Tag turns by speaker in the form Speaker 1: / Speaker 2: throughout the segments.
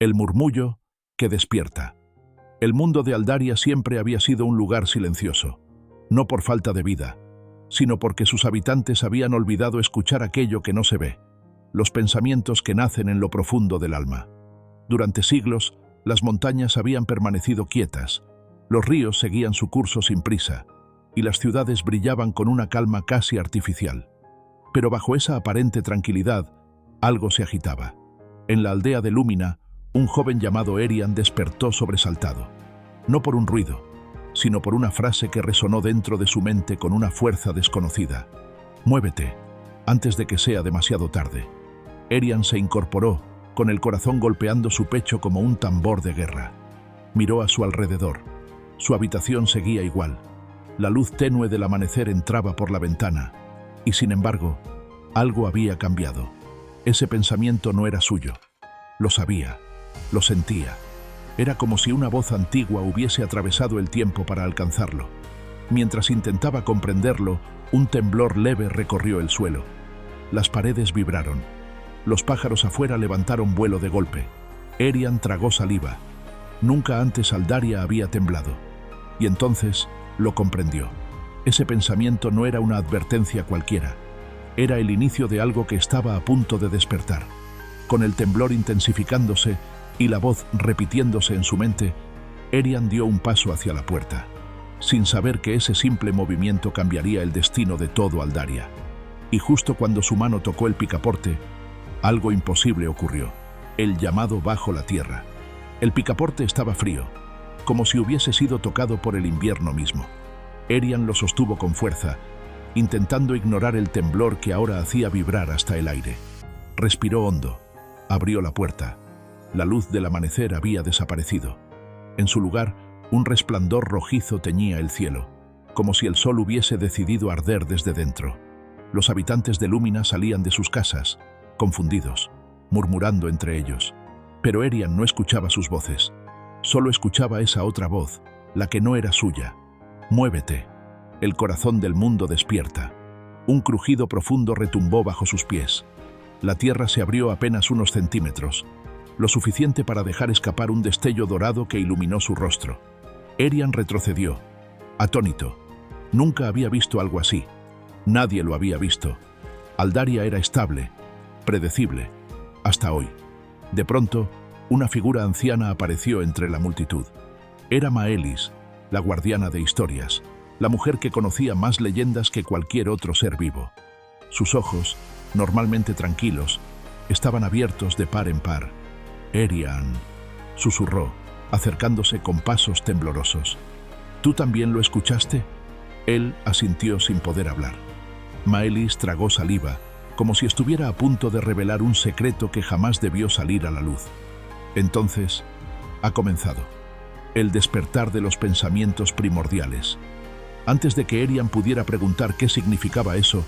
Speaker 1: El murmullo que despierta. El mundo de Aldaria siempre había sido un lugar silencioso, no por falta de vida, sino porque sus habitantes habían olvidado escuchar aquello que no se ve, los pensamientos que nacen en lo profundo del alma. Durante siglos, las montañas habían permanecido quietas, los ríos seguían su curso sin prisa, y las ciudades brillaban con una calma casi artificial. Pero bajo esa aparente tranquilidad, algo se agitaba. En la aldea de Lúmina, un joven llamado Erian despertó sobresaltado, no por un ruido, sino por una frase que resonó dentro de su mente con una fuerza desconocida. «Muévete, antes de que sea demasiado tarde». Erian se incorporó, con el corazón golpeando su pecho como un tambor de guerra. Miró a su alrededor. Su habitación seguía igual. La luz tenue del amanecer entraba por la ventana, y sin embargo, algo había cambiado. Ese pensamiento no era suyo. Lo sabía, lo sentía. Era como si una voz antigua hubiese atravesado el tiempo para alcanzarlo. Mientras intentaba comprenderlo, un temblor leve recorrió el suelo. Las paredes vibraron. Los pájaros afuera levantaron vuelo de golpe. Erian tragó saliva. Nunca antes Aldaria había temblado. Y entonces lo comprendió. Ese pensamiento no era una advertencia cualquiera. Era el inicio de algo que estaba a punto de despertar. Con el temblor intensificándose y la voz repitiéndose en su mente, Erian dio un paso hacia la puerta, sin saber que ese simple movimiento cambiaría el destino de todo Aldaria. Y justo cuando su mano tocó el picaporte, algo imposible ocurrió, el llamado bajo la tierra. El picaporte estaba frío, como si hubiese sido tocado por el invierno mismo. Erian lo sostuvo con fuerza, intentando ignorar el temblor que ahora hacía vibrar hasta el aire. Respiró hondo, abrió la puerta. La luz del amanecer había desaparecido. En su lugar, un resplandor rojizo teñía el cielo, como si el sol hubiese decidido arder desde dentro. Los habitantes de Lúmina salían de sus casas, confundidos, murmurando entre ellos. Pero Erian no escuchaba sus voces. Solo escuchaba esa otra voz, la que no era suya. «Muévete. El corazón del mundo despierta». Un crujido profundo retumbó bajo sus pies. La tierra se abrió apenas unos centímetros, lo suficiente para dejar escapar un destello dorado que iluminó su rostro. Erian retrocedió, atónito. Nunca había visto algo así. Nadie lo había visto. Aldaria era estable, predecible, hasta hoy. De pronto, una figura anciana apareció entre la multitud. Era Maelis, la guardiana de historias, la mujer que conocía más leyendas que cualquier otro ser vivo. Sus ojos, normalmente tranquilos, estaban abiertos de par en par. «Erian», susurró, acercándose con pasos temblorosos. «¿Tú también lo escuchaste?» Él asintió sin poder hablar. Maelis tragó saliva, como si estuviera a punto de revelar un secreto que jamás debió salir a la luz. Entonces, ha comenzado. El despertar de los pensamientos primordiales. Antes de que Erian pudiera preguntar qué significaba eso,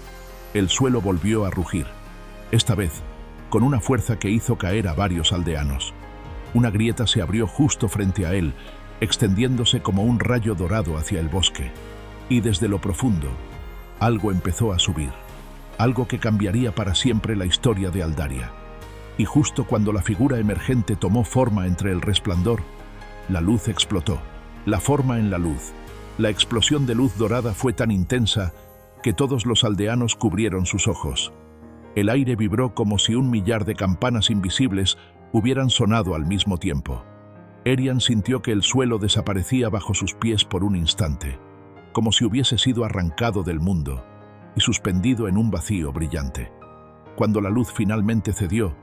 Speaker 1: el suelo volvió a rugir. Esta vez, con una fuerza que hizo caer a varios aldeanos. Una grieta se abrió justo frente a él, extendiéndose como un rayo dorado hacia el bosque. Y desde lo profundo, algo empezó a subir. Algo que cambiaría para siempre la historia de Aldaria. Y justo cuando la figura emergente tomó forma entre el resplandor, la luz explotó. La forma en la luz. La explosión de luz dorada fue tan intensa que todos los aldeanos cubrieron sus ojos. El aire vibró como si un millar de campanas invisibles hubieran sonado al mismo tiempo. Erian sintió que el suelo desaparecía bajo sus pies por un instante, como si hubiese sido arrancado del mundo y suspendido en un vacío brillante. Cuando la luz finalmente cedió,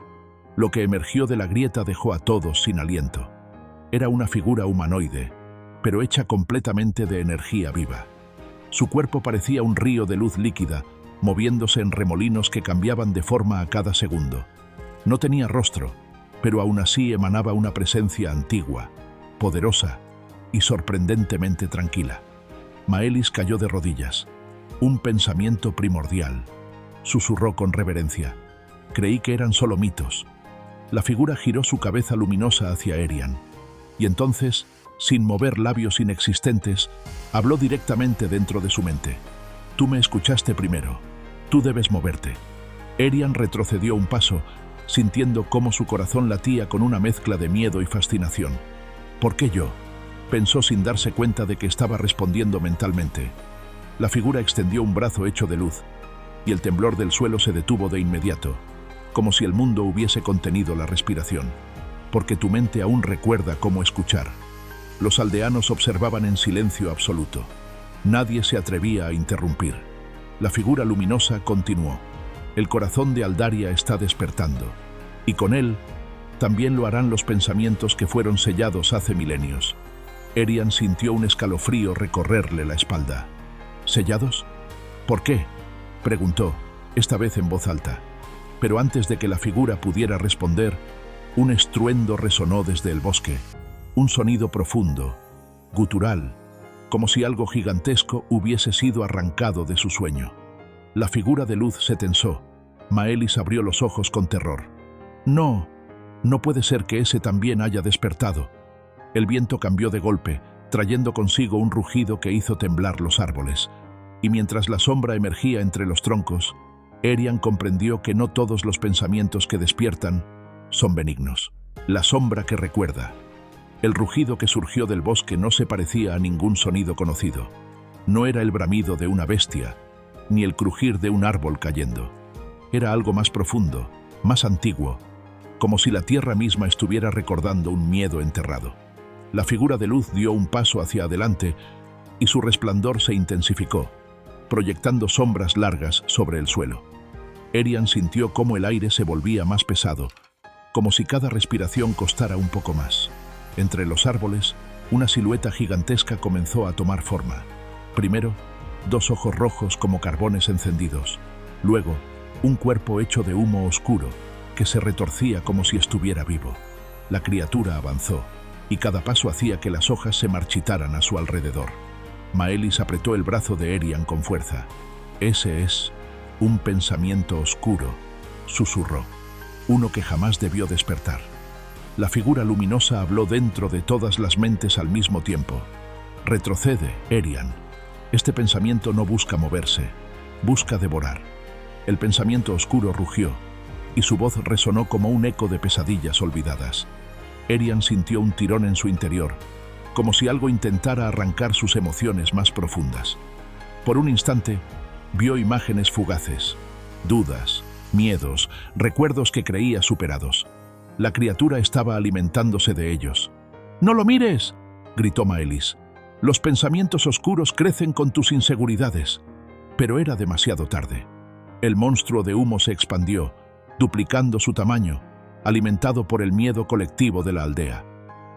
Speaker 1: lo que emergió de la grieta dejó a todos sin aliento. Era una figura humanoide, pero hecha completamente de energía viva. Su cuerpo parecía un río de luz líquida, moviéndose en remolinos que cambiaban de forma a cada segundo. No tenía rostro, pero aún así emanaba una presencia antigua, poderosa y sorprendentemente tranquila. Maelis cayó de rodillas. «Un pensamiento primordial», susurró con reverencia. «Creí que eran solo mitos». La figura giró su cabeza luminosa hacia Erian, y entonces, sin mover labios inexistentes, habló directamente dentro de su mente. «Tú me escuchaste primero. Tú debes moverte». Erian retrocedió un paso, sintiendo cómo su corazón latía con una mezcla de miedo y fascinación. ¿Por qué yo?, pensó sin darse cuenta de que estaba respondiendo mentalmente. La figura extendió un brazo hecho de luz, y el temblor del suelo se detuvo de inmediato, como si el mundo hubiese contenido la respiración. Porque tu mente aún recuerda cómo escuchar. Los aldeanos observaban en silencio absoluto. Nadie se atrevía a interrumpir. La figura luminosa continuó. El corazón de Aldaria está despertando, y con él también lo harán los pensamientos que fueron sellados hace milenios. Erian sintió un escalofrío recorrerle la espalda. ¿Sellados? ¿Por qué?, preguntó, esta vez en voz alta. Pero antes de que la figura pudiera responder, un estruendo resonó desde el bosque. Un sonido profundo, gutural, como si algo gigantesco hubiese sido arrancado de su sueño. La figura de luz se tensó. Maelis abrió los ojos con terror. No, no puede ser que ese también haya despertado. El viento cambió de golpe, trayendo consigo un rugido que hizo temblar los árboles. Y mientras la sombra emergía entre los troncos, Erian comprendió que no todos los pensamientos que despiertan son benignos. La sombra que recuerda. El rugido que surgió del bosque no se parecía a ningún sonido conocido. No era el bramido de una bestia, ni el crujir de un árbol cayendo. Era algo más profundo, más antiguo, como si la tierra misma estuviera recordando un miedo enterrado. La figura de luz dio un paso hacia adelante y su resplandor se intensificó, proyectando sombras largas sobre el suelo. Erian sintió cómo el aire se volvía más pesado, como si cada respiración costara un poco más. Entre los árboles, una silueta gigantesca comenzó a tomar forma. Primero, dos ojos rojos como carbones encendidos. Luego, un cuerpo hecho de humo oscuro que se retorcía como si estuviera vivo. La criatura avanzó, y cada paso hacía que las hojas se marchitaran a su alrededor. Maelis apretó el brazo de Erian con fuerza. «Ese es un pensamiento oscuro», susurró. «Uno que jamás debió despertar». La figura luminosa habló dentro de todas las mentes al mismo tiempo. «Retrocede, Erian. Este pensamiento no busca moverse, busca devorar». El pensamiento oscuro rugió, y su voz resonó como un eco de pesadillas olvidadas. Erian sintió un tirón en su interior, como si algo intentara arrancar sus emociones más profundas. Por un instante, vio imágenes fugaces, dudas, miedos, recuerdos que creía superados. La criatura estaba alimentándose de ellos. «¡No lo mires!», gritó Maelis. «Los pensamientos oscuros crecen con tus inseguridades». Pero era demasiado tarde. El monstruo de humo se expandió, duplicando su tamaño, alimentado por el miedo colectivo de la aldea.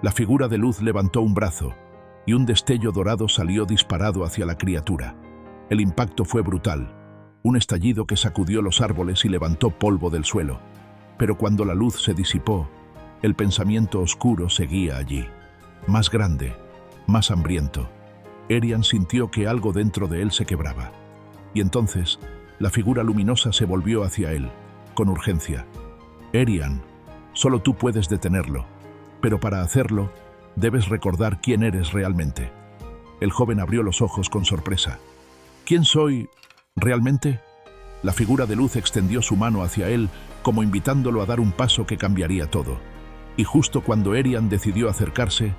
Speaker 1: La figura de luz levantó un brazo, y un destello dorado salió disparado hacia la criatura. El impacto fue brutal, un estallido que sacudió los árboles y levantó polvo del suelo. Pero cuando la luz se disipó, el pensamiento oscuro seguía allí, más grande, más hambriento. Erian sintió que algo dentro de él se quebraba. Y entonces, la figura luminosa se volvió hacia él, con urgencia. «Erian, solo tú puedes detenerlo, pero para hacerlo, debes recordar quién eres realmente». El joven abrió los ojos con sorpresa. «¿Quién soy realmente?». La figura de luz extendió su mano hacia él, como invitándolo a dar un paso que cambiaría todo. Y justo cuando Erian decidió acercarse,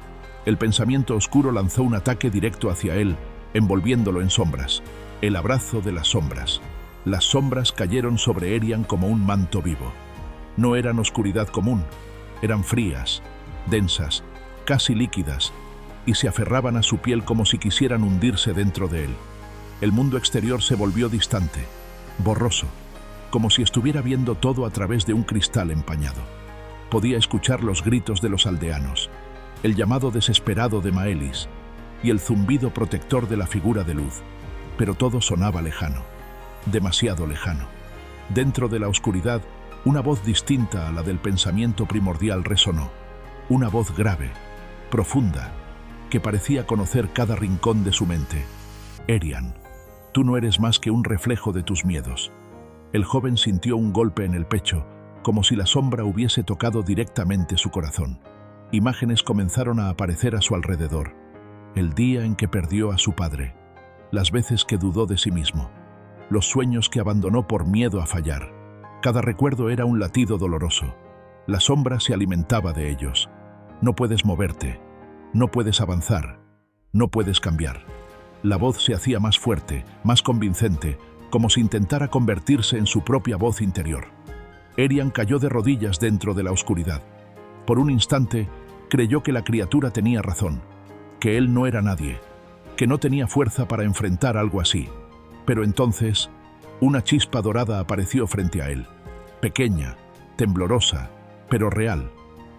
Speaker 1: el pensamiento oscuro lanzó un ataque directo hacia él, envolviéndolo en sombras. El abrazo de las sombras. Las sombras cayeron sobre Erian como un manto vivo. No eran oscuridad común, eran frías, densas, casi líquidas, y se aferraban a su piel como si quisieran hundirse dentro de él. El mundo exterior se volvió distante, borroso, como si estuviera viendo todo a través de un cristal empañado. Podía escuchar los gritos de los aldeanos, el llamado desesperado de Maelis y el zumbido protector de la figura de luz, pero todo sonaba lejano, demasiado lejano. Dentro de la oscuridad, una voz distinta a la del pensamiento primordial resonó, una voz grave, profunda, que parecía conocer cada rincón de su mente. «Erian, tú no eres más que un reflejo de tus miedos». El joven sintió un golpe en el pecho, como si la sombra hubiese tocado directamente su corazón. Imágenes comenzaron a aparecer a su alrededor. El día en que perdió a su padre, las veces que dudó de sí mismo, los sueños que abandonó por miedo a fallar, Cada recuerdo era un latido doloroso. La sombra se alimentaba de ellos. No puedes moverte, no puedes avanzar, no puedes cambiar. La voz se hacía más fuerte, más convincente, como si intentara convertirse en su propia voz interior. Erian cayó de rodillas dentro de la oscuridad. Por un instante, creyó que la criatura tenía razón, que él no era nadie, que no tenía fuerza para enfrentar algo así. Pero entonces, una chispa dorada apareció frente a él, pequeña, temblorosa, pero real.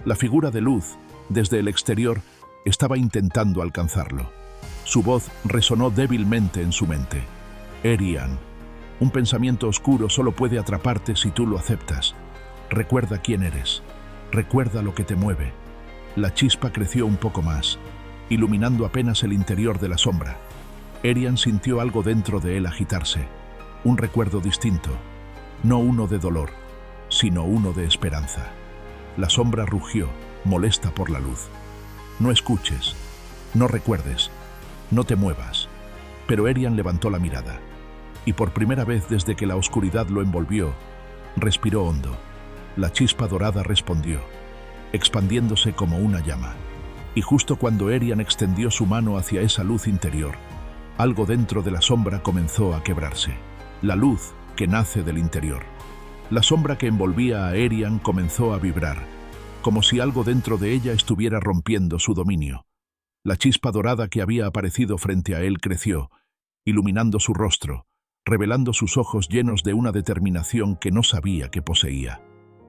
Speaker 1: La figura de luz, desde el exterior, estaba intentando alcanzarlo. Su voz resonó débilmente en su mente. Erian, un pensamiento oscuro solo puede atraparte si tú lo aceptas. Recuerda quién eres. Recuerda lo que te mueve. La chispa creció un poco más, iluminando apenas el interior de la sombra. Erian sintió algo dentro de él agitarse. Un recuerdo distinto. No uno de dolor, sino uno de esperanza. La sombra rugió, molesta por la luz. No escuches, no recuerdes, no te muevas. Pero Erian levantó la mirada. Y por primera vez desde que la oscuridad lo envolvió, respiró hondo. La chispa dorada respondió, expandiéndose como una llama. Y justo cuando Erian extendió su mano hacia esa luz interior, algo dentro de la sombra comenzó a quebrarse. La luz que nace del interior. La sombra que envolvía a Erian comenzó a vibrar, como si algo dentro de ella estuviera rompiendo su dominio. La chispa dorada que había aparecido frente a él creció, iluminando su rostro, revelando sus ojos llenos de una determinación que no sabía que poseía.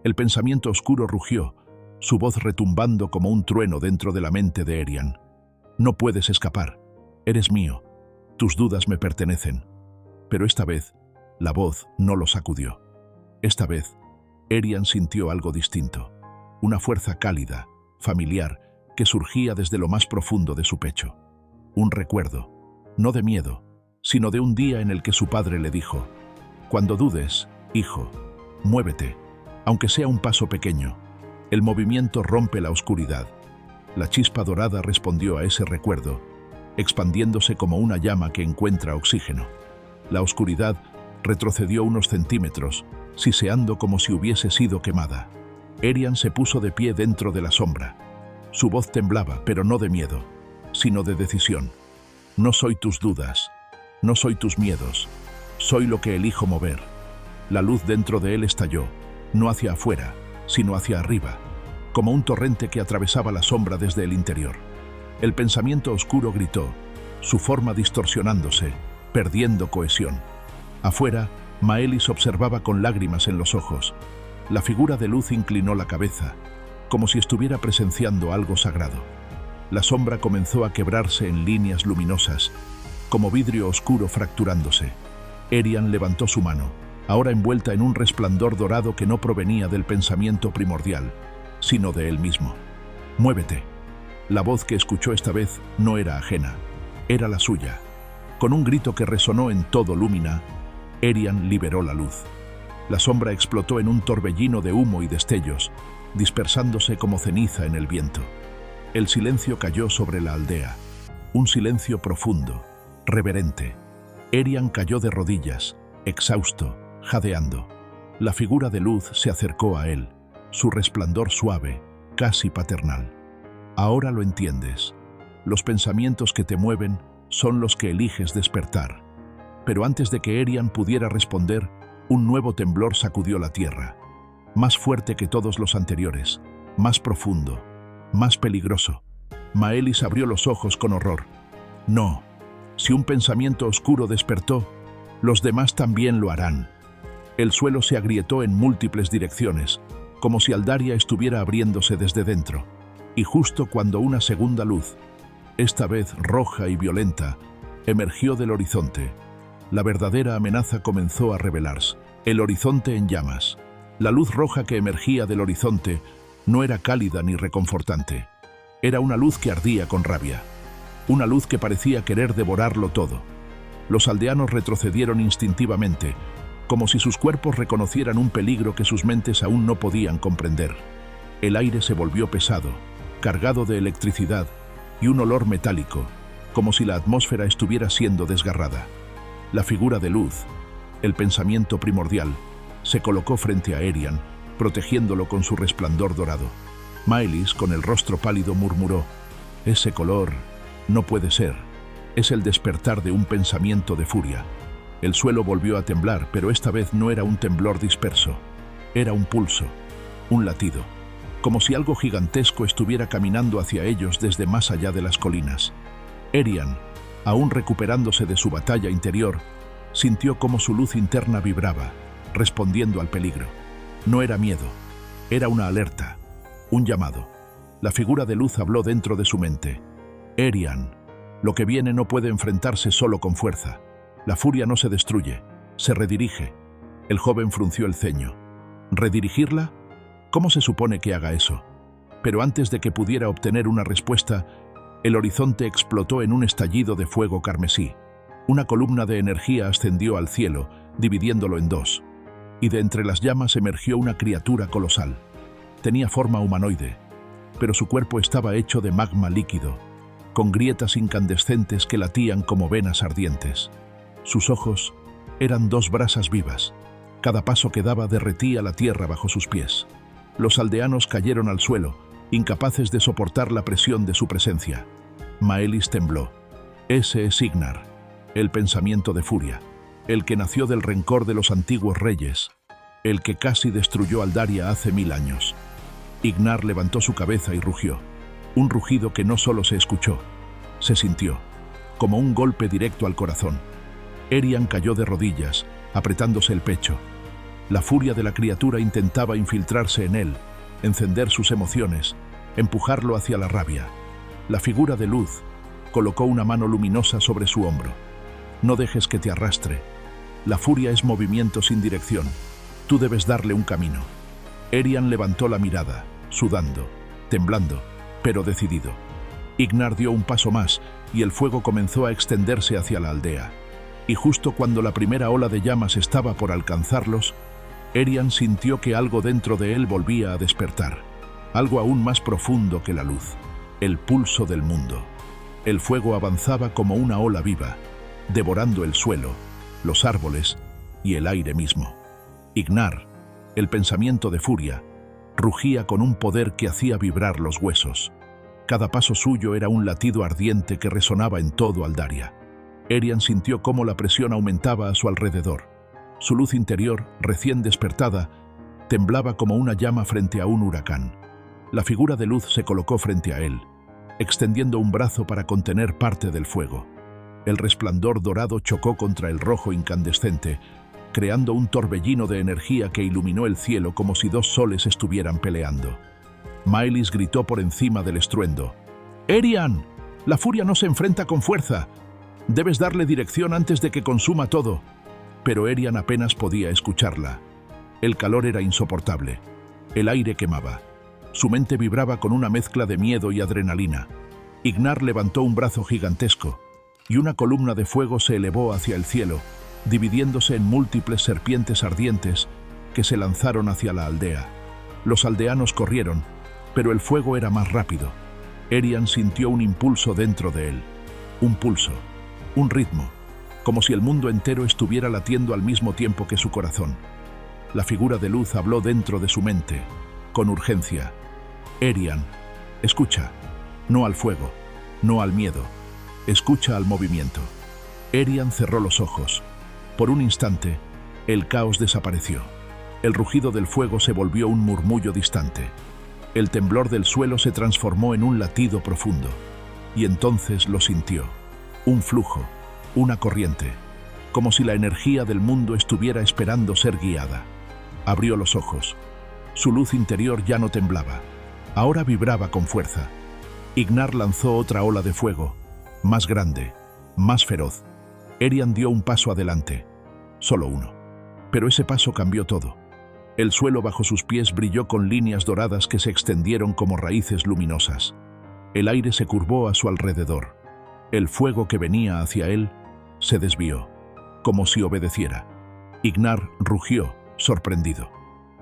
Speaker 1: El pensamiento oscuro rugió, su voz retumbando como un trueno dentro de la mente de Erian. No puedes escapar. Eres mío. Tus dudas me pertenecen. Pero esta vez, la voz no lo sacudió. Esta vez, Erian sintió algo distinto. Una fuerza cálida, familiar, que surgía desde lo más profundo de su pecho. Un recuerdo, no de miedo, sino de un día en el que su padre le dijo: «Cuando dudes, hijo, muévete, aunque sea un paso pequeño. El movimiento rompe la oscuridad». La chispa dorada respondió a ese recuerdo, expandiéndose como una llama que encuentra oxígeno. La oscuridad retrocedió unos centímetros, siseando como si hubiese sido quemada. Erian se puso de pie dentro de la sombra. Su voz temblaba, pero no de miedo, sino de decisión. No soy tus dudas, no soy tus miedos, soy lo que elijo mover. La luz dentro de él estalló, no hacia afuera, sino hacia arriba, como un torrente que atravesaba la sombra desde el interior. El pensamiento oscuro gritó, su forma distorsionándose, perdiendo cohesión. Afuera, Maelis observaba con lágrimas en los ojos. La figura de luz inclinó la cabeza, como si estuviera presenciando algo sagrado. La sombra comenzó a quebrarse en líneas luminosas, como vidrio oscuro fracturándose. Erian levantó su mano, ahora envuelta en un resplandor dorado que no provenía del pensamiento primordial, sino de él mismo. «Muévete». La voz que escuchó esta vez no era ajena, era la suya. Con un grito que resonó en todo Lúmina, Erian liberó la luz. La sombra explotó en un torbellino de humo y destellos, dispersándose como ceniza en el viento. El silencio cayó sobre la aldea, un silencio profundo, reverente. Erian cayó de rodillas, exhausto, jadeando. La figura de luz se acercó a él, su resplandor suave, casi paternal. Ahora lo entiendes. Los pensamientos que te mueven son los que eliges despertar. Pero antes de que Erian pudiera responder, un nuevo temblor sacudió la tierra, más fuerte que todos los anteriores, más profundo, más peligroso. Maelis abrió los ojos con horror. No, si un pensamiento oscuro despertó, los demás también lo harán. El suelo se agrietó en múltiples direcciones, como si Aldaria estuviera abriéndose desde dentro. Y justo cuando una segunda luz, esta vez roja y violenta, emergió del horizonte, la verdadera amenaza comenzó a revelarse. El horizonte en llamas. La luz roja que emergía del horizonte no era cálida ni reconfortante. Era una luz que ardía con rabia. Una luz que parecía querer devorarlo todo. Los aldeanos retrocedieron instintivamente, como si sus cuerpos reconocieran un peligro que sus mentes aún no podían comprender. El aire se volvió pesado, cargado de electricidad y un olor metálico, como si la atmósfera estuviera siendo desgarrada. La figura de luz, el pensamiento primordial, Se colocó frente a Erian, protegiéndolo con su resplandor dorado. Maelis, con el rostro pálido, murmuró: «Ese color no puede ser. Es el despertar de un pensamiento de furia». El suelo volvió a temblar, pero esta vez no era un temblor disperso. Era un pulso, un latido, como si algo gigantesco estuviera caminando hacia ellos desde más allá de las colinas. Erian, aún recuperándose de su batalla interior, sintió cómo su luz interna vibraba, respondiendo al peligro. No era miedo, era una alerta, un llamado. La figura de luz habló dentro de su mente. «Erian, lo que viene no puede enfrentarse solo con fuerza. La furia no se destruye, se redirige». El joven frunció el ceño. ¿Redirigirla? ¿Cómo se supone que haga eso? Pero antes de que pudiera obtener una respuesta, el horizonte explotó en un estallido de fuego carmesí. Una columna de energía ascendió al cielo, dividiéndolo en dos, y de entre las llamas emergió una criatura colosal. Tenía forma humanoide, pero su cuerpo estaba hecho de magma líquido, con grietas incandescentes que latían como venas ardientes. Sus ojos eran dos brasas vivas. Cada paso que daba derretía la tierra bajo sus pies. Los aldeanos cayeron al suelo, incapaces de soportar la presión de su presencia. Maelis tembló. Ese es Ignar, el pensamiento de furia, el que nació del rencor de los antiguos reyes, el que casi destruyó Aldaria hace 1000 años. Ignar levantó su cabeza y rugió. Un rugido que no solo se escuchó, se sintió, como un golpe directo al corazón. Erian cayó de rodillas, apretándose el pecho. La furia de la criatura intentaba infiltrarse en él, encender sus emociones, empujarlo hacia la rabia. La figura de luz colocó una mano luminosa sobre su hombro. «No dejes que te arrastre. La furia es movimiento sin dirección. Tú debes darle un camino». Erian levantó la mirada, sudando, temblando, pero decidido. Ignar dio un paso más y el fuego comenzó a extenderse hacia la aldea. Y justo cuando la primera ola de llamas estaba por alcanzarlos, Erian sintió que algo dentro de él volvía a despertar, algo aún más profundo que la luz, el pulso del mundo. El fuego avanzaba como una ola viva, devorando el suelo, los árboles y el aire mismo. Ignar, el pensamiento de furia, rugía con un poder que hacía vibrar los huesos. Cada paso suyo era un latido ardiente que resonaba en todo Aldaria. Erian sintió cómo la presión aumentaba a su alrededor. Su luz interior, recién despertada, temblaba como una llama frente a un huracán. La figura de luz se colocó frente a él, extendiendo un brazo para contener parte del fuego. El resplandor dorado chocó contra el rojo incandescente, creando un torbellino de energía que iluminó el cielo como si dos soles estuvieran peleando. Maelis gritó por encima del estruendo: «Erian, la furia no se enfrenta con fuerza. Debes darle dirección antes de que consuma todo». Pero Erian apenas podía escucharla. El calor era insoportable. El aire quemaba. Su mente vibraba con una mezcla de miedo y adrenalina. Ignar levantó un brazo gigantesco, y una columna de fuego se elevó hacia el cielo, dividiéndose en múltiples serpientes ardientes que se lanzaron hacia la aldea. Los aldeanos corrieron, pero el fuego era más rápido. Erian sintió un impulso dentro de él. Un pulso, un ritmo, como si el mundo entero estuviera latiendo al mismo tiempo que su corazón. La figura de luz habló dentro de su mente, con urgencia. «Erian, escucha, no al fuego, no al miedo, escucha al movimiento». Erian cerró los ojos. Por un instante, el caos desapareció. El rugido del fuego se volvió un murmullo distante. El temblor del suelo se transformó en un latido profundo. Y entonces lo sintió. Un flujo, una corriente, como si la energía del mundo estuviera esperando ser guiada. Abrió los ojos. Su luz interior ya no temblaba. Ahora vibraba con fuerza. Ignar lanzó otra ola de fuego, más grande, más feroz. Erian dio un paso adelante. Solo uno. Pero ese paso cambió todo. El suelo bajo sus pies brilló con líneas doradas que se extendieron como raíces luminosas. El aire se curvó a su alrededor. El fuego que venía hacia él se desvió, como si obedeciera. Ignar rugió, sorprendido.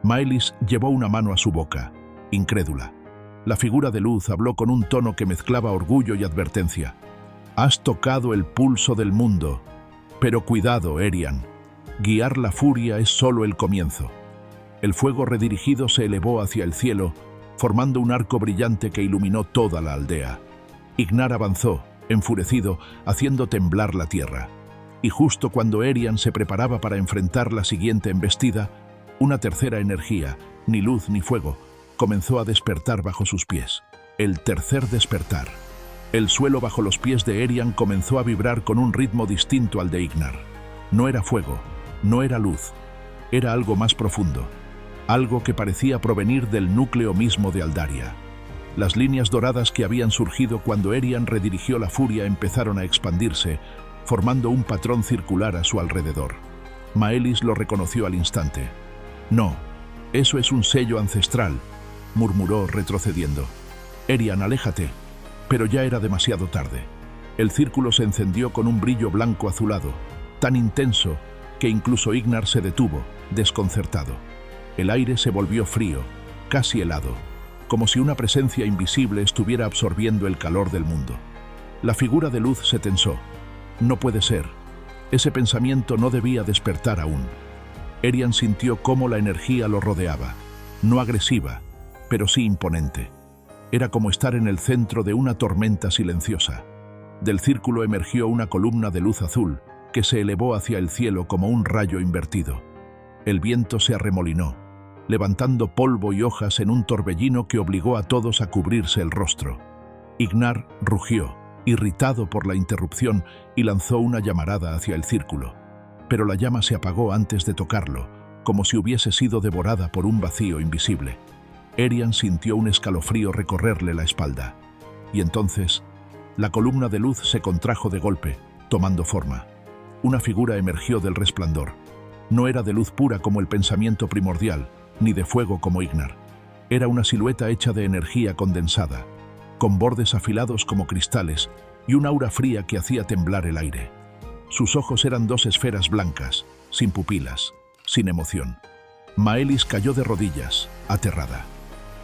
Speaker 1: Maelis llevó una mano a su boca, incrédula. La figura de luz habló con un tono que mezclaba orgullo y advertencia. «Has tocado el pulso del mundo. Pero cuidado, Erian. Guiar la furia es solo el comienzo. El fuego redirigido se elevó hacia el cielo, formando un arco brillante que iluminó toda la aldea. Ignar avanzó, enfurecido, haciendo temblar la tierra. Y justo cuando Erian se preparaba para enfrentar la siguiente embestida, una tercera energía, ni luz ni fuego, comenzó a despertar bajo sus pies. El tercer despertar. El suelo bajo los pies de Erian comenzó a vibrar con un ritmo distinto al de Ignar. No era fuego, no era luz, era algo más profundo, algo que parecía provenir del núcleo mismo de Aldaria. Las líneas doradas que habían surgido cuando Erian redirigió la furia empezaron a expandirse, formando un patrón circular a su alrededor. Maelis lo reconoció al instante. «No, eso es un sello ancestral», murmuró retrocediendo. «Erian, aléjate». Pero ya era demasiado tarde. El círculo se encendió con un brillo blanco azulado, tan intenso que incluso Ignar se detuvo, desconcertado. El aire se volvió frío, casi helado, como si una presencia invisible estuviera absorbiendo el calor del mundo. La figura de luz se tensó. No puede ser. Ese pensamiento no debía despertar aún. Erian sintió cómo la energía lo rodeaba, no agresiva, pero sí imponente. Era como estar en el centro de una tormenta silenciosa. Del círculo emergió una columna de luz azul que se elevó hacia el cielo como un rayo invertido. El viento se arremolinó, levantando polvo y hojas en un torbellino que obligó a todos a cubrirse el rostro. Ignar rugió, irritado por la interrupción, y lanzó una llamarada hacia el círculo. Pero la llama se apagó antes de tocarlo, como si hubiese sido devorada por un vacío invisible. Erian sintió un escalofrío recorrerle la espalda. Y entonces, la columna de luz se contrajo de golpe, tomando forma. Una figura emergió del resplandor. No era de luz pura como el pensamiento primordial, ni de fuego como Ignar. Era una silueta hecha de energía condensada, con bordes afilados como cristales y un aura fría que hacía temblar el aire. Sus ojos eran dos esferas blancas, sin pupilas, sin emoción. Maelis cayó de rodillas, aterrada.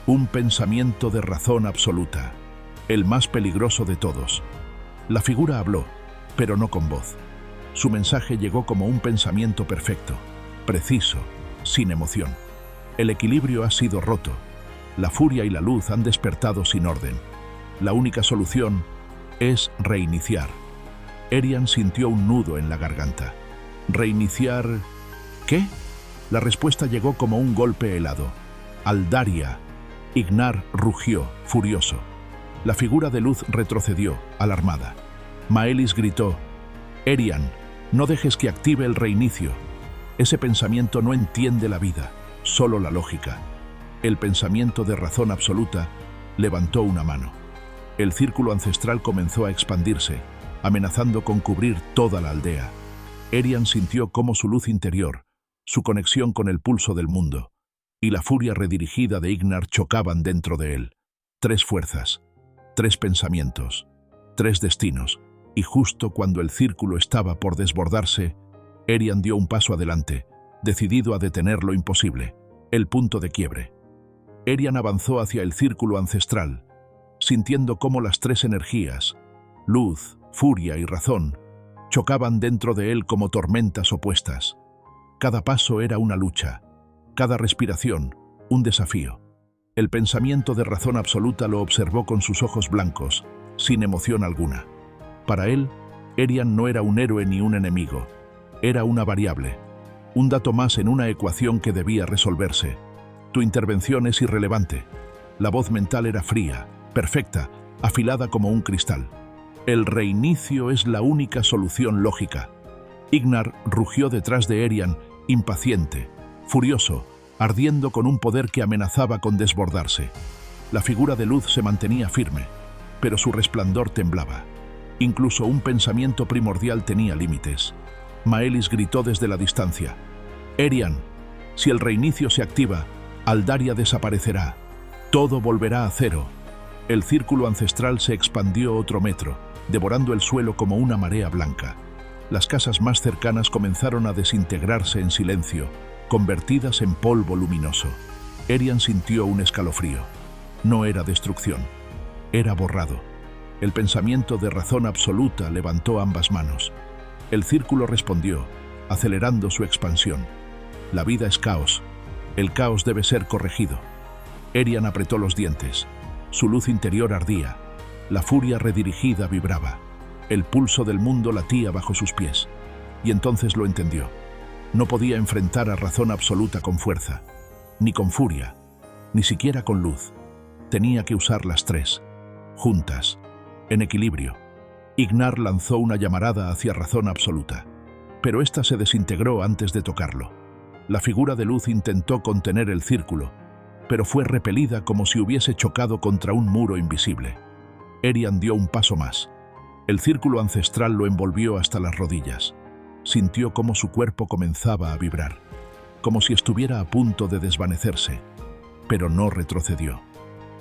Speaker 1: Un pensamiento de razón absoluta, el más peligroso de todos. La figura habló, pero no con voz. Su mensaje llegó como un pensamiento perfecto, preciso, sin emoción. El equilibrio ha sido roto. La furia y la luz han despertado sin orden. La única solución es reiniciar. Erian sintió un nudo en la garganta. ¿Reiniciar qué? La respuesta llegó como un golpe helado. Aldaria. Ignar rugió, furioso. La figura de luz retrocedió, alarmada. Maelis gritó: «Erian, no dejes que active el reinicio». Ese pensamiento no entiende la vida, solo la lógica. El pensamiento de razón absoluta levantó una mano. El círculo ancestral comenzó a expandirse, amenazando con cubrir toda la aldea. Erian sintió cómo su luz interior, su conexión con el pulso del mundo, y la furia redirigida de Ignar chocaban dentro de él. Tres fuerzas, tres pensamientos, tres destinos, y justo cuando el círculo estaba por desbordarse, Erian dio un paso adelante, decidido a detener lo imposible, el punto de quiebre. Erian avanzó hacia el círculo ancestral, sintiendo cómo las tres energías, luz, furia y razón, chocaban dentro de él como tormentas opuestas. Cada paso era una lucha, cada respiración, un desafío. El pensamiento de razón absoluta lo observó con sus ojos blancos, sin emoción alguna. Para él, Erian no era un héroe ni un enemigo. Era una variable, un dato más en una ecuación que debía resolverse. Tu intervención es irrelevante. La voz mental era fría, perfecta, afilada como un cristal. El reinicio es la única solución lógica. Ignar rugió detrás de Erian, impaciente, furioso, ardiendo con un poder que amenazaba con desbordarse. La figura de luz se mantenía firme, pero su resplandor temblaba. Incluso un pensamiento primordial tenía límites. Maelis gritó desde la distancia: «Erian, si el reinicio se activa, Aldaria desaparecerá. Todo volverá a cero». El círculo ancestral se expandió otro metro, devorando el suelo como una marea blanca. Las casas más cercanas comenzaron a desintegrarse en silencio, convertidas en polvo luminoso. Erian sintió un escalofrío. No era destrucción, era borrado. El pensamiento de razón absoluta levantó ambas manos. El círculo respondió, acelerando su expansión. La vida es caos. El caos debe ser corregido. Erian apretó los dientes. Su luz interior ardía. La furia redirigida vibraba. El pulso del mundo latía bajo sus pies. Y entonces lo entendió. No podía enfrentar a razón absoluta con fuerza, ni con furia, ni siquiera con luz. Tenía que usar las tres, juntas, en equilibrio. Ignar lanzó una llamarada hacia razón absoluta, pero ésta se desintegró antes de tocarlo. La figura de luz intentó contener el círculo, pero fue repelida como si hubiese chocado contra un muro invisible. Erian dio un paso más. El círculo ancestral lo envolvió hasta las rodillas. Sintió cómo su cuerpo comenzaba a vibrar, como si estuviera a punto de desvanecerse, pero no retrocedió.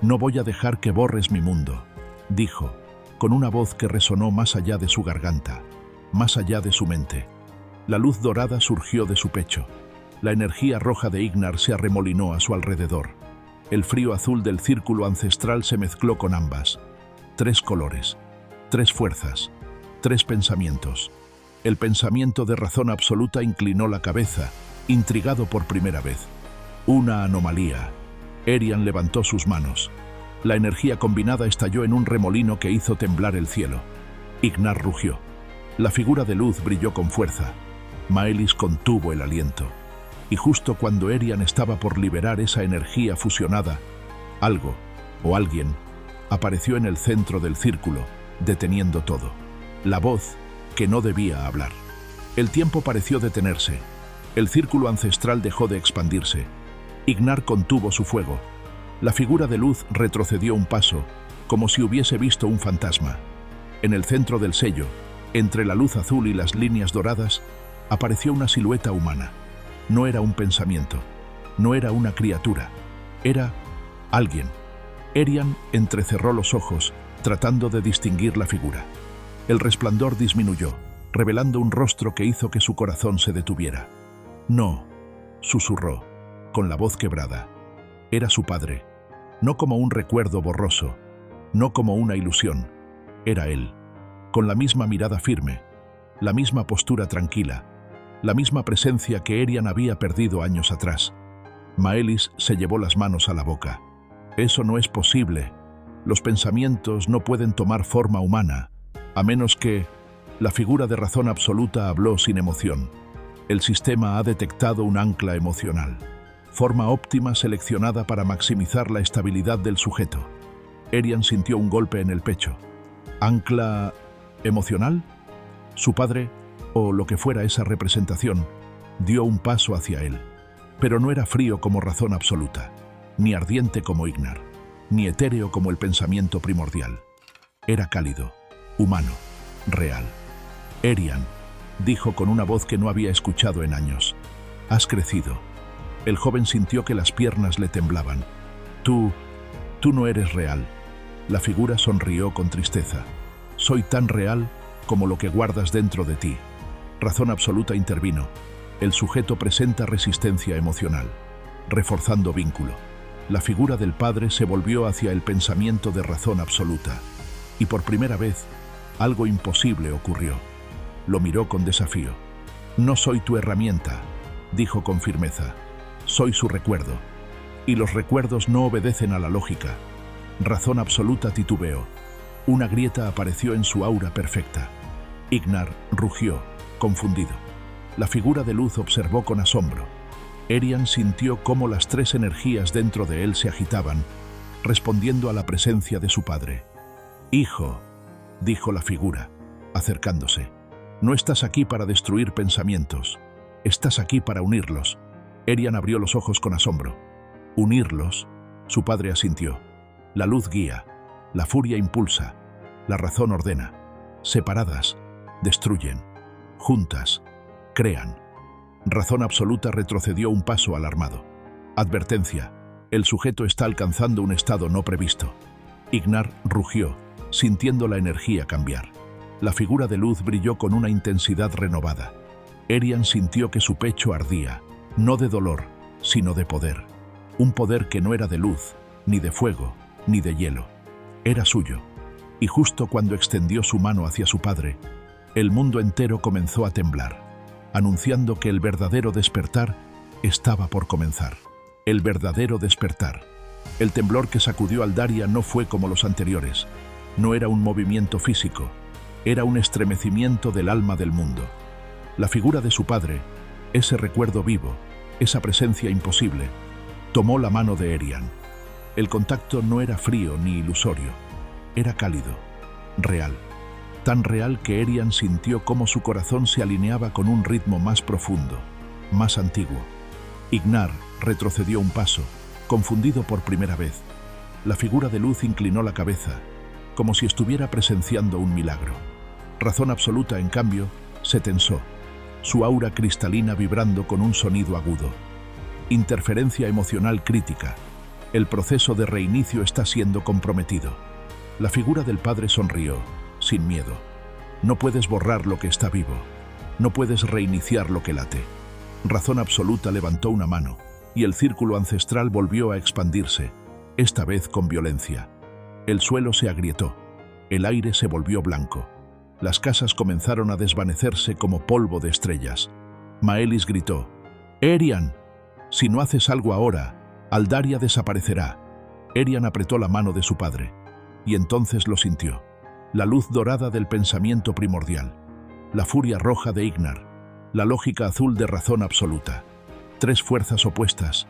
Speaker 1: «No voy a dejar que borres mi mundo», dijo, con una voz que resonó más allá de su garganta, más allá de su mente. La luz dorada surgió de su pecho. La energía roja de Ignar se arremolinó a su alrededor. El frío azul del círculo ancestral se mezcló con ambas. 3 colores, 3 fuerzas, 3 pensamientos. El pensamiento de razón absoluta inclinó la cabeza, intrigado por primera vez. Una anomalía. Erian levantó sus manos. La energía combinada estalló en un remolino que hizo temblar el cielo. Ignar rugió. La figura de luz brilló con fuerza. Maelis contuvo el aliento. Y justo cuando Erian estaba por liberar esa energía fusionada, algo, o alguien, apareció en el centro del círculo, deteniendo todo. La voz que no debía hablar. El tiempo pareció detenerse. El círculo ancestral dejó de expandirse. Ignar contuvo su fuego. La figura de luz retrocedió un paso, como si hubiese visto un fantasma. En el centro del sello, entre la luz azul y las líneas doradas, apareció una silueta humana. No era un pensamiento, no era una criatura, era alguien. Erian entrecerró los ojos, tratando de distinguir la figura. El resplandor disminuyó, revelando un rostro que hizo que su corazón se detuviera. «No», susurró, con la voz quebrada. Era su padre, no como un recuerdo borroso, no como una ilusión. Era él, con la misma mirada firme, la misma postura tranquila, la misma presencia que Erian había perdido años atrás. Maelis se llevó las manos a la boca. «Eso no es posible. Los pensamientos no pueden tomar forma humana, a menos que...» La figura de razón absoluta habló sin emoción. «El sistema ha detectado un ancla emocional, forma óptima seleccionada para maximizar la estabilidad del sujeto». Erian sintió un golpe en el pecho. ¿Ancla emocional? Su padre, o lo que fuera esa representación, dio un paso hacia él. Pero no era frío como razón absoluta, ni ardiente como Ignar, ni etéreo como el pensamiento primordial. Era cálido, humano, real. «Erian», dijo con una voz que no había escuchado en años, «has crecido». El joven sintió que las piernas le temblaban. Tú no eres real». La figura sonrió con tristeza. «Soy tan real como lo que guardas dentro de ti». Razón absoluta intervino. El sujeto presenta resistencia emocional, reforzando vínculo. La figura del padre se volvió hacia el pensamiento de razón absoluta. Y por primera vez, algo imposible ocurrió. Lo miró con desafío. «No soy tu herramienta», dijo con firmeza. «Soy su recuerdo. Y los recuerdos no obedecen a la lógica». Razón absoluta titubeó. Una grieta apareció en su aura perfecta. Ignar rugió, confundido. La figura de luz observó con asombro. Erian sintió cómo las 3 energías dentro de él se agitaban, respondiendo a la presencia de su padre. «Hijo», dijo la figura, acercándose, «no estás aquí para destruir pensamientos. Estás aquí para unirlos». Erian abrió los ojos con asombro. «¿Unirlos?», su padre asintió. «La luz guía, la furia impulsa, la razón ordena. Separadas, destruyen. Juntas, crean». Razón absoluta retrocedió un paso alarmado. «Advertencia, el sujeto está alcanzando un estado no previsto». Ignar rugió, sintiendo la energía cambiar. La figura de luz brilló con una intensidad renovada. Erian sintió que su pecho ardía, no de dolor, sino de poder. Un poder que no era de luz, ni de fuego, ni de hielo. Era suyo. Y justo cuando extendió su mano hacia su padre, el mundo entero comenzó a temblar. anunciando que el verdadero despertar estaba por comenzar. El verdadero despertar. El temblor que sacudió Aldaria no fue como los anteriores. No era un movimiento físico, era un estremecimiento del alma del mundo. La figura de su padre, ese recuerdo vivo, esa presencia imposible, tomó la mano de Erian. El contacto no era frío ni ilusorio, era cálido, real. Tan real que Erian sintió cómo su corazón se alineaba con un ritmo más profundo, más antiguo. Ignar retrocedió un paso, confundido por primera vez. La figura de luz inclinó la cabeza, como si estuviera presenciando un milagro. Razón absoluta, en cambio, se tensó, su aura cristalina vibrando con un sonido agudo. Interferencia emocional crítica. El proceso de reinicio está siendo comprometido. La figura del padre sonrió, sin miedo. No puedes borrar lo que está vivo. No puedes reiniciar lo que late. Razón absoluta levantó una mano, y el círculo ancestral volvió a expandirse, esta vez con violencia. El suelo se agrietó, el aire se volvió blanco. Las casas comenzaron a desvanecerse como polvo de estrellas. Maelis gritó: «Erian, si no haces algo ahora, Aldaria desaparecerá». Erian apretó la mano de su padre, y entonces lo sintió. La luz dorada del pensamiento primordial, la furia roja de Ignar, la lógica azul de razón absoluta. Tres fuerzas opuestas,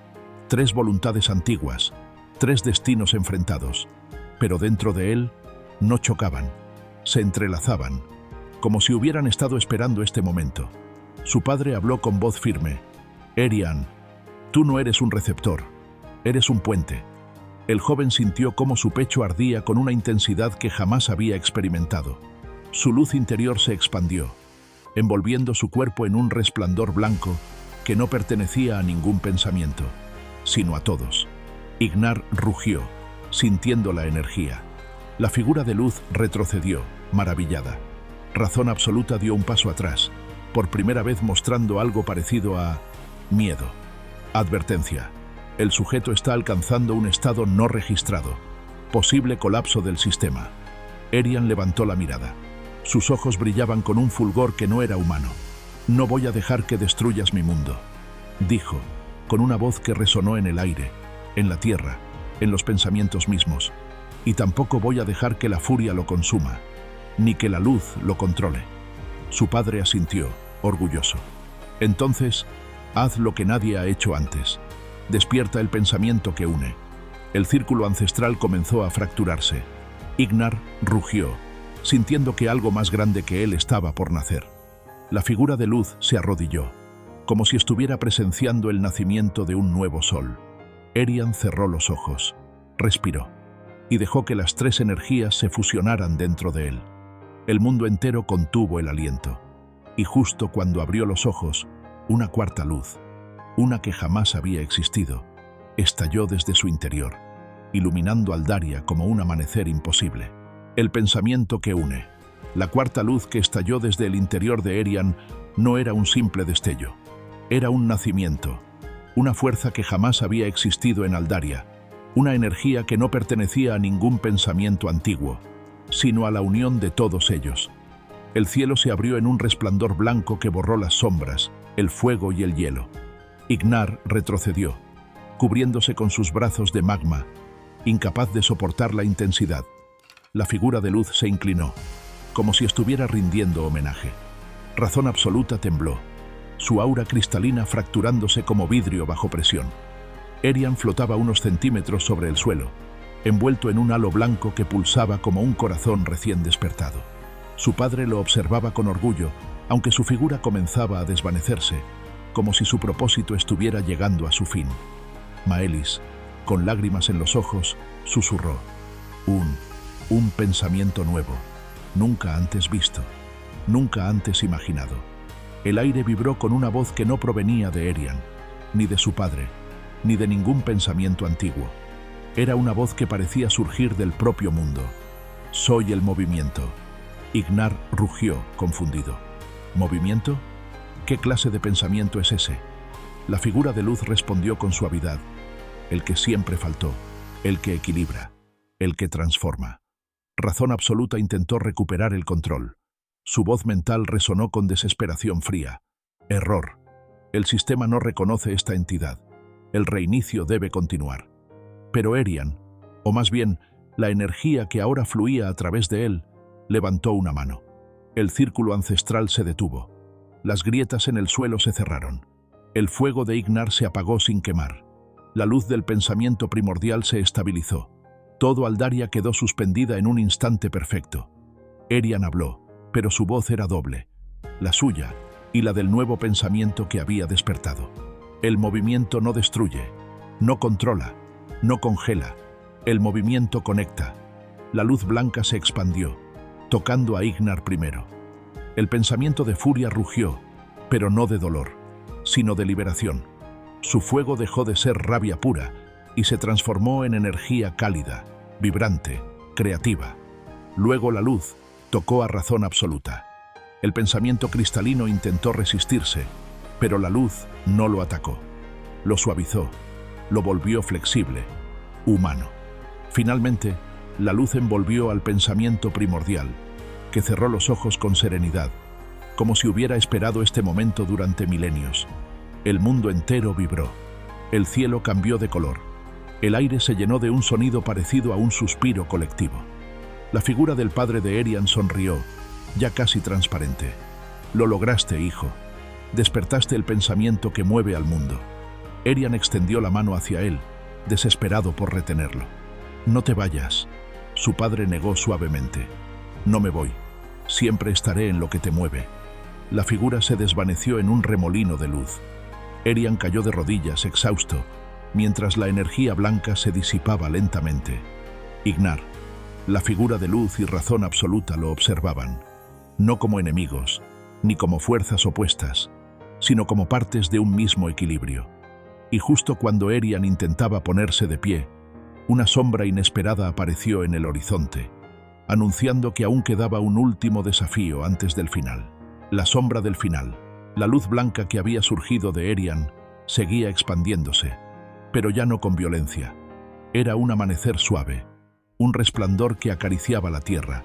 Speaker 1: tres voluntades antiguas, tres destinos enfrentados, pero dentro de él no chocaban, se entrelazaban, como si hubieran estado esperando este momento. Su padre habló con voz firme: «Erian, tú no eres un receptor, eres un puente». El joven sintió cómo su pecho ardía con una intensidad que jamás había experimentado. Su luz interior se expandió, envolviendo su cuerpo en un resplandor blanco que no pertenecía a ningún pensamiento, sino a todos. Ignar rugió, sintiendo la energía. La figura de luz retrocedió, maravillada. Razón absoluta dio un paso atrás, por primera vez mostrando algo parecido a miedo. Advertencia: el sujeto está alcanzando un estado no registrado. Posible colapso del sistema. Erian levantó la mirada. Sus ojos brillaban con un fulgor que no era humano. «No voy a dejar que destruyas mi mundo», dijo, con una voz que resonó en el aire, en la tierra, en los pensamientos mismos. «Y tampoco voy a dejar que la furia lo consuma, ni que la luz lo controle». Su padre asintió, orgulloso. «Entonces, haz lo que nadie ha hecho antes. Despierta el pensamiento que une». El círculo ancestral comenzó a fracturarse. Ignar rugió, sintiendo que algo más grande que él estaba por nacer. La figura de luz se arrodilló, como si estuviera presenciando el nacimiento de un nuevo sol. Erian cerró los ojos, respiró, y dejó que las tres energías se fusionaran dentro de él. El mundo entero contuvo el aliento, y justo cuando abrió los ojos, una cuarta luz, una que jamás había existido, estalló desde su interior, iluminando Aldaria como un amanecer imposible. El pensamiento que une. La cuarta luz que estalló desde el interior de Erian no era un simple destello. Era un nacimiento, una fuerza que jamás había existido en Aldaria, una energía que no pertenecía a ningún pensamiento antiguo, sino a la unión de todos ellos. El cielo se abrió en un resplandor blanco que borró las sombras, el fuego y el hielo. Ignar retrocedió, cubriéndose con sus brazos de magma, incapaz de soportar la intensidad. La figura de luz se inclinó, como si estuviera rindiendo homenaje. Razón absoluta tembló, su aura cristalina fracturándose como vidrio bajo presión. Erian flotaba unos centímetros sobre el suelo, envuelto en un halo blanco que pulsaba como un corazón recién despertado. Su padre lo observaba con orgullo, aunque su figura comenzaba a desvanecerse, como si su propósito estuviera llegando a su fin. Maelis, con lágrimas en los ojos, susurró: Un pensamiento nuevo, nunca antes visto, nunca antes imaginado». El aire vibró con una voz que no provenía de Erian, ni de su padre, ni de ningún pensamiento antiguo. Era una voz que parecía surgir del propio mundo. «Soy el movimiento». Ignar rugió, confundido. ¿Movimiento? ¿Qué clase de pensamiento es ese? La figura de luz respondió con suavidad: «El que siempre faltó, el que equilibra, el que transforma». Razón absoluta intentó recuperar el control. Su voz mental resonó con desesperación fría: Error. El sistema no reconoce esta entidad. El reinicio debe continuar. Pero Erian, o más bien, la energía que ahora fluía a través de él, levantó una mano. El círculo ancestral se detuvo. Las grietas en el suelo se cerraron. El fuego de Ignar se apagó sin quemar. La luz del pensamiento primordial se estabilizó. Todo Aldaria quedó suspendida en un instante perfecto. Erian habló, pero su voz era doble, la suya y la del nuevo pensamiento que había despertado. El movimiento no destruye, no controla, no congela. El movimiento conecta. La luz blanca se expandió, tocando a Ignar primero. El pensamiento de furia rugió, pero no de dolor, sino de liberación. Su fuego dejó de ser rabia pura y se transformó en energía cálida, vibrante, creativa. Luego la luz tocó a razón absoluta. El pensamiento cristalino intentó resistirse, pero la luz no lo atacó. Lo suavizó, lo volvió flexible, humano. Finalmente, la luz envolvió al pensamiento primordial, que cerró los ojos con serenidad, como si hubiera esperado este momento durante milenios. El mundo entero vibró. El cielo cambió de color. El aire se llenó de un sonido parecido a un suspiro colectivo. La figura del padre de Erian sonrió, ya casi transparente. Lo lograste, hijo. Despertaste el pensamiento que mueve al mundo. Erian extendió la mano hacia él, desesperado por retenerlo. No te vayas. Su padre negó suavemente. No me voy. Siempre estaré en lo que te mueve. La figura se desvaneció en un remolino de luz. Erian cayó de rodillas, exhausto, mientras la energía blanca se disipaba lentamente. Ignar, la figura de luz y razón absoluta lo observaban, no como enemigos, ni como fuerzas opuestas, sino como partes de un mismo equilibrio. Y justo cuando Erian intentaba ponerse de pie, una sombra inesperada apareció en el horizonte, anunciando que aún quedaba un último desafío antes del final. La sombra del final, la luz blanca que había surgido de Erian, seguía expandiéndose, pero ya no con violencia. Era un amanecer suave, un resplandor que acariciaba la tierra,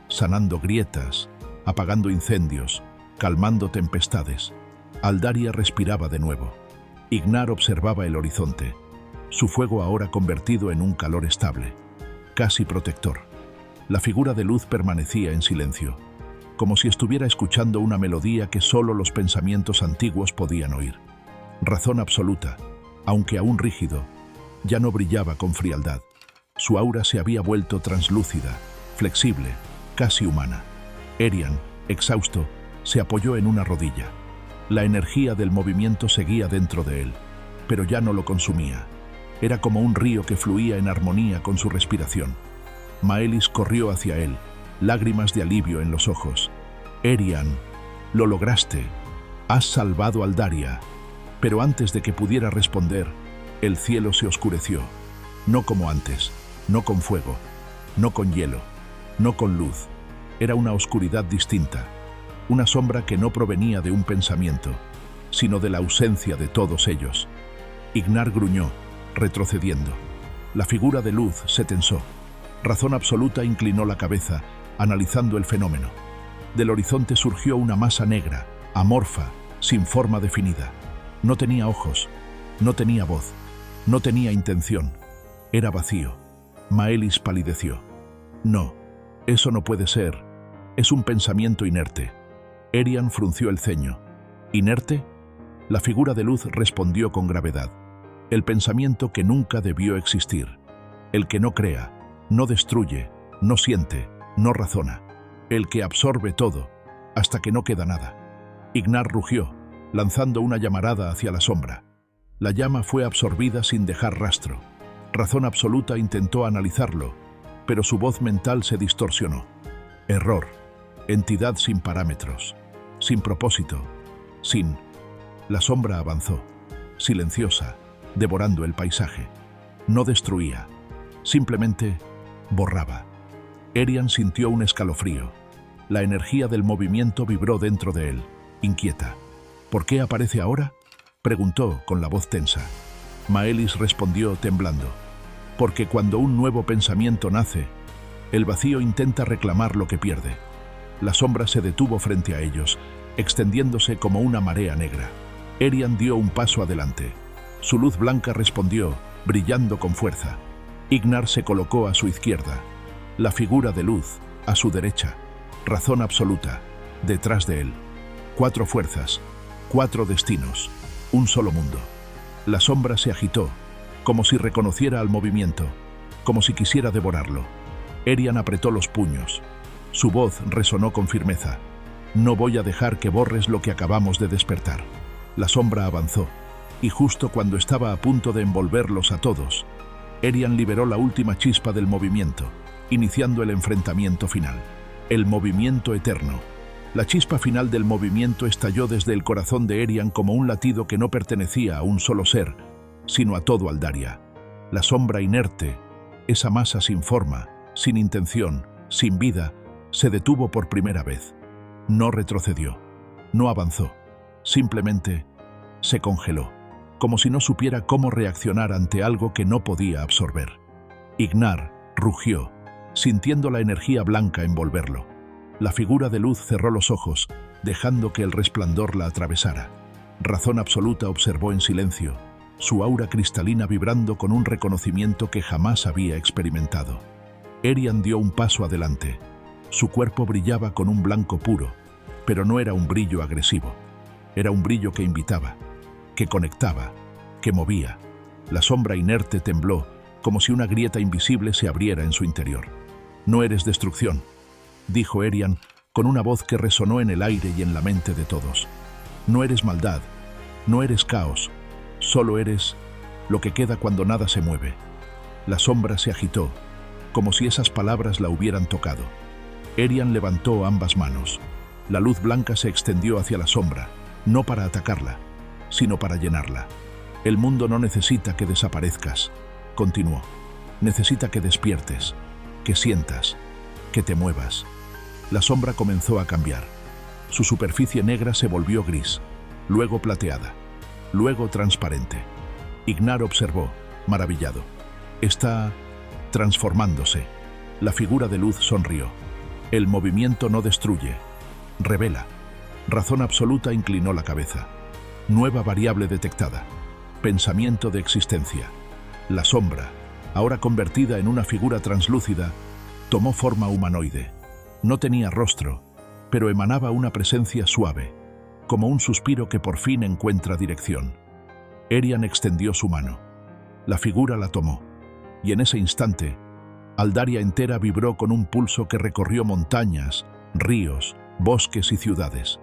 Speaker 1: sanando grietas, apagando incendios, calmando tempestades. Aldaria respiraba de nuevo. Ignar observaba el horizonte, su fuego ahora convertido en un calor estable, casi protector. La figura de luz permanecía en silencio, como si estuviera escuchando una melodía que solo los pensamientos antiguos podían oír. Razón absoluta, aunque aún rígido, ya no brillaba con frialdad. Su aura se había vuelto translúcida, flexible, casi humana. Erian, exhausto, se apoyó en una rodilla. La energía del movimiento seguía dentro de él, pero ya no lo consumía. Era como un río que fluía en armonía con su respiración. Maelis corrió hacia él, lágrimas de alivio en los ojos. Erian, lo lograste. Has salvado a Aldaria. Pero antes de que pudiera responder, el cielo se oscureció. No como antes, no con fuego, no con hielo, no con luz. Era una oscuridad distinta, una sombra que no provenía de un pensamiento, sino de la ausencia de todos ellos. Ignar gruñó, retrocediendo. La figura de luz se tensó. Razón absoluta inclinó la cabeza, analizando el fenómeno. Del horizonte surgió una masa negra, amorfa, sin forma definida. No tenía ojos, no tenía voz, no tenía intención. Era vacío. Maelis palideció. No, eso no puede ser. Es un pensamiento inerte. Erian frunció el ceño. ¿Inerte? La figura de luz respondió con gravedad. El pensamiento que nunca debió existir. El que no crea, no destruye, no siente, no razona. El que absorbe todo, hasta que no queda nada. Ignar rugió, lanzando una llamarada hacia la sombra. La llama fue absorbida sin dejar rastro. Razón absoluta intentó analizarlo, pero su voz mental se distorsionó. Error. Entidad sin parámetros, sin propósito, sin... La sombra avanzó, silenciosa, devorando el paisaje. No destruía, simplemente borraba. Erian sintió un escalofrío. La energía del movimiento vibró dentro de él, inquieta. ¿Por qué aparece ahora?, preguntó con la voz tensa. Maelis respondió temblando. Porque cuando un nuevo pensamiento nace, el vacío intenta reclamar lo que pierde. La sombra se detuvo frente a ellos, extendiéndose como una marea negra. Erian dio un paso adelante. Su luz blanca respondió, brillando con fuerza. Ignar se colocó a su izquierda. La figura de luz, a su derecha. Razón absoluta, detrás de él. 4 fuerzas, 4 destinos, un solo mundo. La sombra se agitó, como si reconociera al movimiento, como si quisiera devorarlo. Erian apretó los puños. Su voz resonó con firmeza. No voy a dejar que borres lo que acabamos de despertar. La sombra avanzó, y justo cuando estaba a punto de envolverlos a todos, Erian liberó la última chispa del movimiento, iniciando el enfrentamiento final. El movimiento eterno. La chispa final del movimiento estalló desde el corazón de Erian como un latido que no pertenecía a un solo ser, sino a todo Aldaria. La sombra inerte, esa masa sin forma, sin intención, sin vida, se detuvo por primera vez. No retrocedió, no avanzó, simplemente se congeló, como si no supiera cómo reaccionar ante algo que no podía absorber. Ignar rugió, sintiendo la energía blanca envolverlo. La figura de luz cerró los ojos, dejando que el resplandor la atravesara. Razón absoluta observó en silencio, su aura cristalina vibrando con un reconocimiento que jamás había experimentado. Erian dio un paso adelante. Su cuerpo brillaba con un blanco puro, pero no era un brillo agresivo. Era un brillo que invitaba, que conectaba, que movía. La sombra inerte tembló, como si una grieta invisible se abriera en su interior. «No eres destrucción», dijo Erian con una voz que resonó en el aire y en la mente de todos. «No eres maldad, no eres caos, solo eres lo que queda cuando nada se mueve». La sombra se agitó, como si esas palabras la hubieran tocado. Erian levantó ambas manos. La luz blanca se extendió hacia la sombra, no para atacarla, sino para llenarla. «El mundo no necesita que desaparezcas», continuó. «Necesita que despiertes, que sientas, que te muevas». La sombra comenzó a cambiar. Su superficie negra se volvió gris, luego plateada, luego transparente. Ignar observó, maravillado. «Está transformándose». La figura de luz sonrió. «El movimiento no destruye, revela». Razón absoluta inclinó la cabeza. Nueva variable detectada. Pensamiento de existencia. La sombra, ahora convertida en una figura translúcida, tomó forma humanoide. No tenía rostro, pero emanaba una presencia suave, como un suspiro que por fin encuentra dirección. Erian extendió su mano. La figura la tomó, y en ese instante, Aldaria entera vibró con un pulso que recorrió montañas, ríos, bosques y ciudades.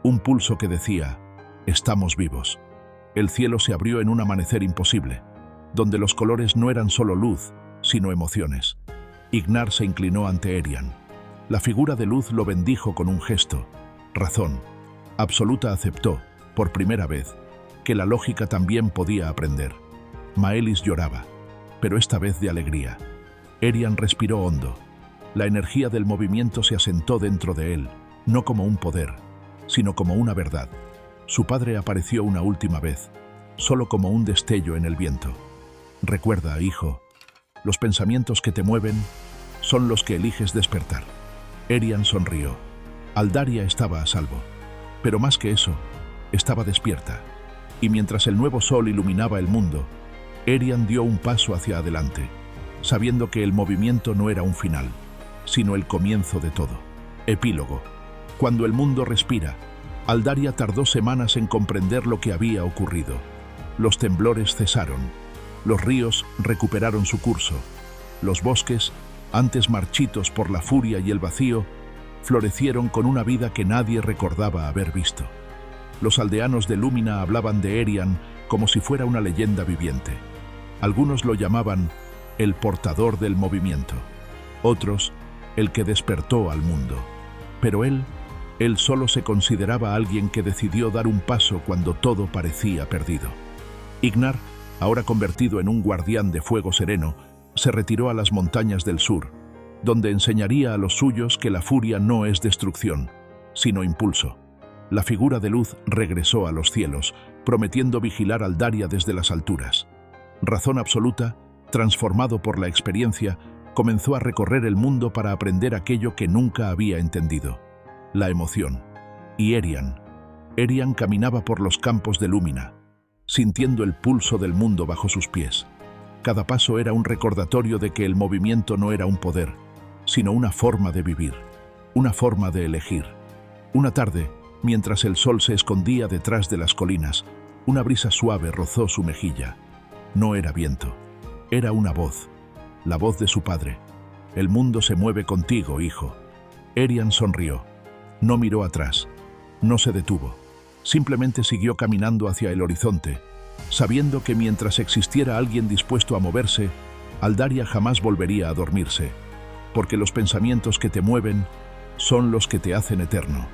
Speaker 1: Un pulso que decía, «Estamos vivos». El cielo se abrió en un amanecer imposible, donde los colores no eran solo luz, sino emociones. Ignar se inclinó ante Erian. La figura de luz lo bendijo con un gesto. Razón absoluta aceptó, por primera vez, que la lógica también podía aprender. Maelis lloraba, pero esta vez de alegría. Erian respiró hondo. La energía del movimiento se asentó dentro de él, no como un poder, sino como una verdad. Su padre apareció una última vez, solo como un destello en el viento. «Recuerda, hijo, los pensamientos que te mueven son los que eliges despertar». Erian sonrió. Aldaria estaba a salvo. Pero más que eso, estaba despierta. Y mientras el nuevo sol iluminaba el mundo, Erian dio un paso hacia adelante, sabiendo que el movimiento no era un final, sino el comienzo de todo. Epílogo. Cuando el mundo respira, Aldaria tardó semanas en comprender lo que había ocurrido. Los temblores cesaron. Los ríos recuperaron su curso. Los bosques, antes marchitos por la furia y el vacío, florecieron con una vida que nadie recordaba haber visto. Los aldeanos de Lúmina hablaban de Erian como si fuera una leyenda viviente. Algunos lo llamaban el portador del movimiento, otros el que despertó al mundo. Pero él solo se consideraba alguien que decidió dar un paso cuando todo parecía perdido. Ignar, ahora convertido en un guardián de fuego sereno, se retiró a las montañas del sur, donde enseñaría a los suyos que la furia no es destrucción, sino impulso. La figura de luz regresó a los cielos, prometiendo vigilar a Aldaria desde las alturas. Razón absoluta, transformado por la experiencia, comenzó a recorrer el mundo para aprender aquello que nunca había entendido: la emoción. Y Erian caminaba por los campos de Lúmina, sintiendo el pulso del mundo bajo sus pies. Cada paso era un recordatorio de que el movimiento no era un poder, sino una forma de vivir, una forma de elegir. Una tarde, mientras el sol se escondía detrás de las colinas, una brisa suave rozó su mejilla. No era viento, era una voz, la voz de su padre. «El mundo se mueve contigo, hijo». Erian sonrió. No miró atrás, no se detuvo. Simplemente siguió caminando hacia el horizonte, sabiendo que mientras existiera alguien dispuesto a moverse, Aldaria jamás volvería a dormirse, porque los pensamientos que te mueven son los que te hacen eterno.